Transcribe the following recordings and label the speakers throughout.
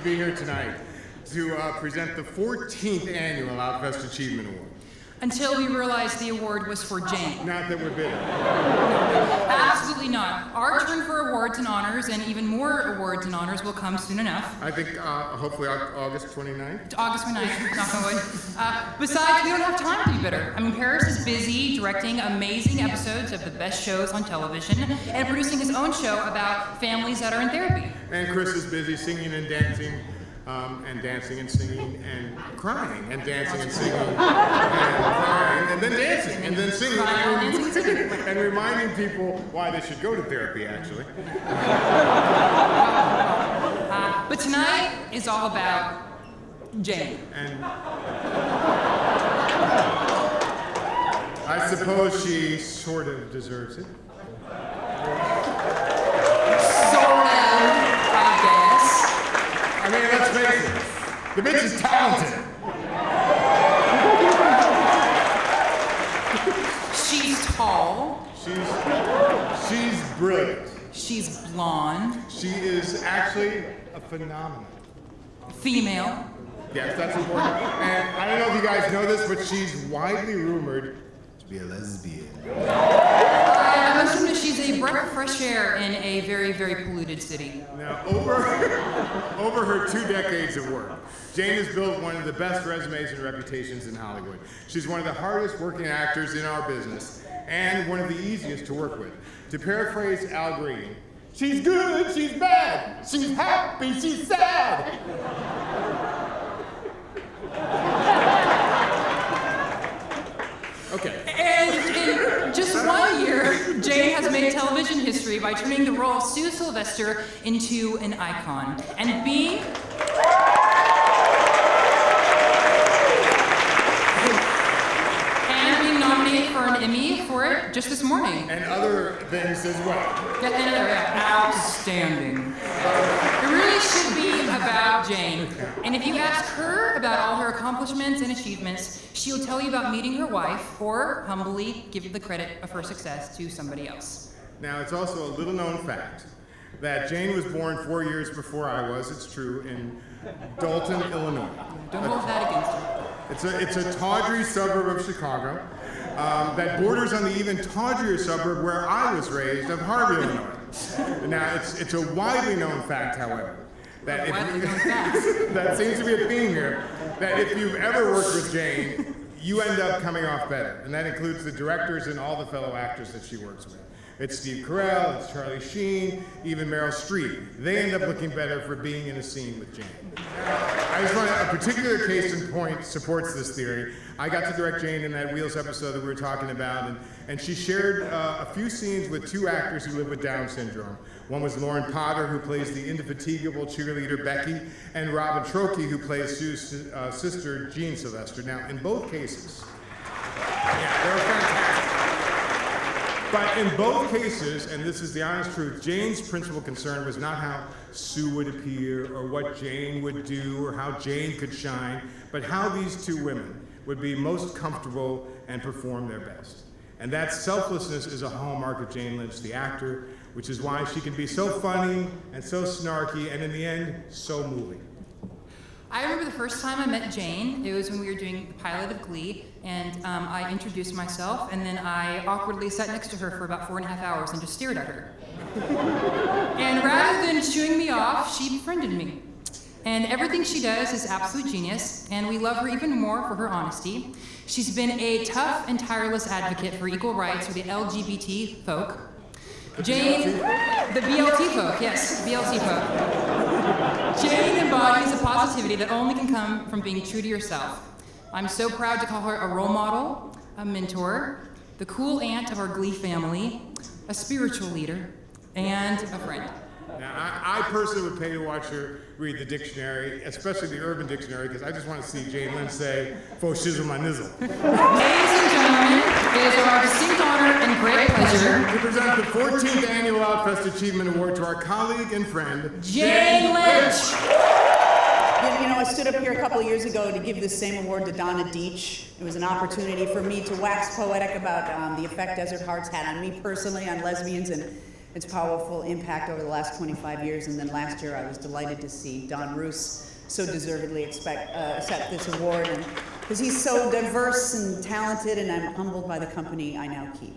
Speaker 1: be here tonight to present the 14th Annual Outfest Achievement Award.
Speaker 2: Until we realized the award was for Jane.
Speaker 1: Not that we're bitter.
Speaker 2: Absolutely not. Our turn for awards and honors, and even more awards and honors, will come soon enough.
Speaker 1: I think hopefully August 29th.
Speaker 2: August 29th, knock on wood. Besides, we don't have time to be bitter. I mean, Paris is busy directing amazing episodes of the best shows on television and producing his own show about families that are in therapy.
Speaker 1: And Chris is busy singing and dancing. And dancing and singing and crying and dancing and singing and crying and then dancing and then singing and reminding people why they should go to therapy, actually.
Speaker 2: But tonight is all about Jane.
Speaker 1: And I suppose she sort of deserves it. I mean, let's face it, the bitch is talented.
Speaker 2: She's tall.
Speaker 1: She's brilliant.
Speaker 2: She's blonde.
Speaker 1: She is actually a phenomenon.
Speaker 2: Female.
Speaker 1: Yes, that's important. And I don't know if you guys know this, but she's widely rumored to be a lesbian.
Speaker 2: I'm assuming she's a breath of fresh air in a very, very polluted city.
Speaker 1: Now, over her 2 decades of work, Jane has built one of the best resumes and reputations in Hollywood. She's one of the hardest working actors in our business, and one of the easiest to work with. To paraphrase Al Green, she's good, she's bad, she's happy, she's sad. Okay.
Speaker 2: And in just 1 year, Jane has made television history by turning the role of Sue Sylvester into an icon and being nominated for an Emmy for it just this morning.
Speaker 1: And other things as well.
Speaker 2: Outstanding. It really should be about Jane. And if you ask her about all her accomplishments and achievements, she'll tell you about meeting her wife, or humbly give the credit of her success to somebody else.
Speaker 1: Now, it's also a little known fact that Jane was born 4 years before I was, it's true, in Dalton, Illinois.
Speaker 2: Don't hold that against her.
Speaker 1: It's a tawdry suburb of Chicago that borders on the even tawdrier suburb where I was raised of Harvey, Illinois. Now, it's a widely known fact, however, that that seems to be a theme here, that if you've ever worked with Jane, you end up coming off better. And that includes the directors and all the fellow actors that she works with. It's Steve Carell, it's Charlie Sheen, even Meryl Streep. They end up looking better for being in a scene with Jane. I just want a particular case in point supports this theory. I got to direct Jane in that Wheels episode that we were talking about, and she shared a few scenes with 2 actors who live with Down syndrome. One was Lauren Potter, who plays the indefatigable cheerleader Becky, and Robin Trokey, who plays Sue's sister, Jean Sylvester. Now, in both cases, they were fantastic. But in both cases, and this is the honest truth, Jane's principal concern was not how Sue would appear or what Jane would do or how Jane could shine, but how these 2 women would be most comfortable and perform their best. And that selflessness is a hallmark of Jane Lynch, the actor, which is why she can be so funny and so snarky and in the end, so moving.
Speaker 2: I remember the first time I met Jane. It was when we were doing the pilot of Glee, and I introduced myself, and then I awkwardly sat next to her for about 4.5 hours and just stared at her. And rather than shooing me off, she befriended me. And everything she does is absolute genius, and we love her even more for her honesty. She's been a tough and tireless advocate for equal rights for the LGBT folk. Jane, the BLT folk, yes, BLT folk. Jane embodies a positivity that only can come from being true to yourself. I'm so proud to call her a role model, a mentor, the cool aunt of our Glee family, a spiritual leader, and a friend.
Speaker 1: Now, I personally would pay to watch her read the dictionary, especially the Urban Dictionary, because I just want to see Jane Lynch say, "Faux shizzle my nizzle."
Speaker 2: Ladies and gentlemen, it is our distinct honor and great pleasure
Speaker 1: to present the 14th Annual Outfest Achievement Award to our colleague and friend,
Speaker 2: Jane Lynch.
Speaker 3: You know, I stood up here a couple of years ago to give this same award to Donna Deach. It was an opportunity for me to wax poetic about the effect Desert Hearts had on me personally, on lesbians, and its powerful impact over the last 25 years. And then last year, I was delighted to see Don Roos so deservedly accept this award, because he's so diverse and talented, and I'm humbled by the company I now keep.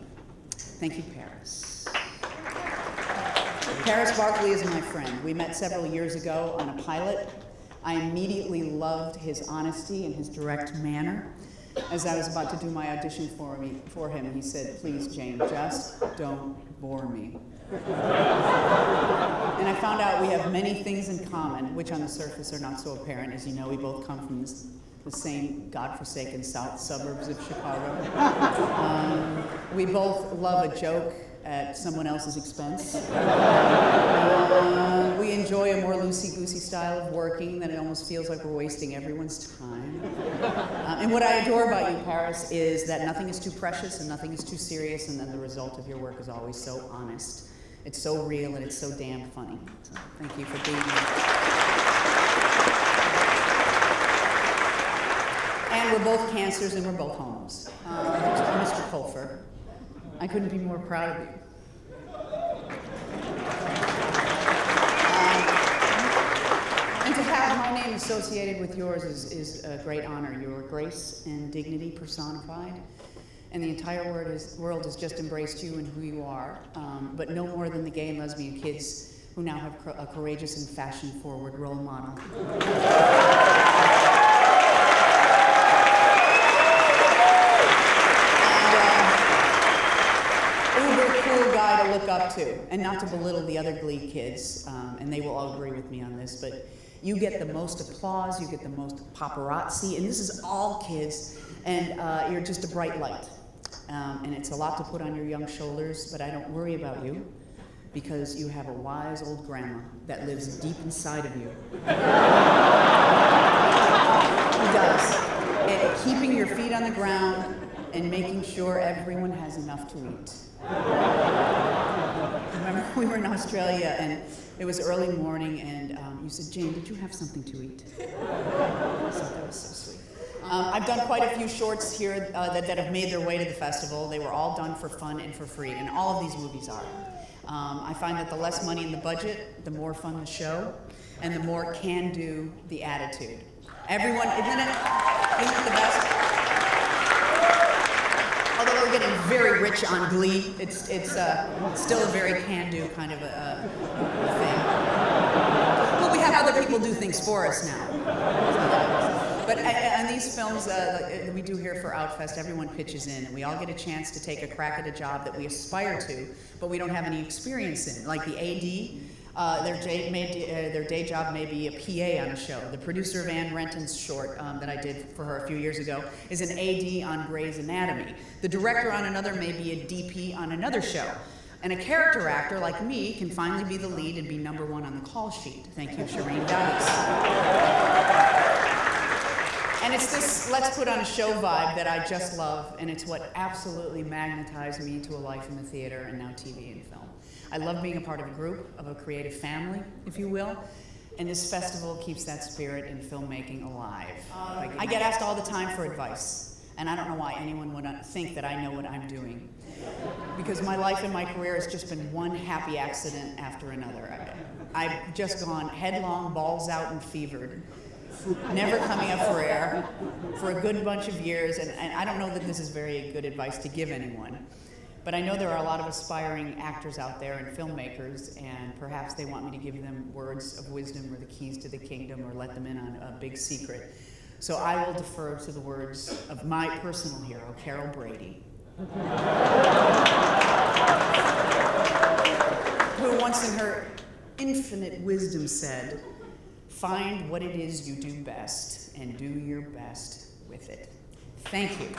Speaker 3: Thank you, Paris. Paris Barclay is my friend. We met several years ago on a pilot. I immediately loved his honesty and his direct manner. As I was about to do my audition for him, he said, "Please, Jane, just don't bore me." And I found out we have many things in common, which on the surface are not so apparent. As you know, we both come from the same godforsaken south suburbs of Chicago. We both love a joke at someone else's expense. We enjoy a more loosey-goosey style of working that it almost feels like we're wasting everyone's time. And what I adore about you, Paris, is that nothing is too precious and nothing is too serious, and then the result of your work is always so honest. It's so real and it's so damn funny. So thank you for being here. And we're both cancers and we're both homes. Mr. Colfer, I couldn't be more proud of you. And to have my name associated with yours is a great honor. Your grace and dignity personified. And the entire world has just embraced you and who you are, but no more than the gay and lesbian kids who now have a courageous and fashion-forward role model. Uber cool guy to look up to, and not to belittle the other Glee kids, and they will all agree with me on this, but you get the most applause, you get the most paparazzi, and this is all kids, and you're just a bright light. And it's a lot to put on your young shoulders, but I don't worry about you because you have a wise old grandma that lives deep inside of you. Who does. And keeping your feet on the ground and making sure everyone has enough to eat. Remember, we were in Australia and it was early morning and you said, "Jane, did you have something to eat?" I thought that was so sweet. I've done quite a few shorts here that have made their way to the festival. They were all done for fun and for free, and all of these movies are. I find that the less money in the budget, the more fun the show, and the more can-do the attitude. Everyone, isn't it the best? Although we're getting very rich on Glee, it's still a very can-do kind of a thing. But we have other people do things for us now. But on these films we do here for Outfest, everyone pitches in, and we all get a chance to take a crack at a job that we aspire to, but we don't have any experience in. Like the AD, their day job may be a PA on a show. The producer of Anne Renton's short that I did for her a few years ago is an AD on Grey's Anatomy. The director on another may be a DP on another show. And a character actor like me can finally be the lead and be #1 on the call sheet. Thank you, Shireen Dowes. And it's this let's put on a show vibe that I just love, and it's what absolutely magnetized me to a life in the theater and now TV and film. I love being a part of a group, of a creative family, if you will, and this festival keeps that spirit in filmmaking alive. I get asked all the time for advice, and I don't know why anyone would think that I know what I'm doing, because my life and my career has just been one happy accident after another. I've just gone headlong, balls out, and fevered. Never coming up for air for a good bunch of years, and I don't know that this is very good advice to give anyone, but I know there are a lot of aspiring actors out there and filmmakers, and perhaps they want me to give them words of wisdom or the keys to the kingdom or let them in on a big secret. So I will defer to the words of my personal hero, Carol Brady, who once in her infinite wisdom said, "Find what it is you do best and do your best with it." Thank you.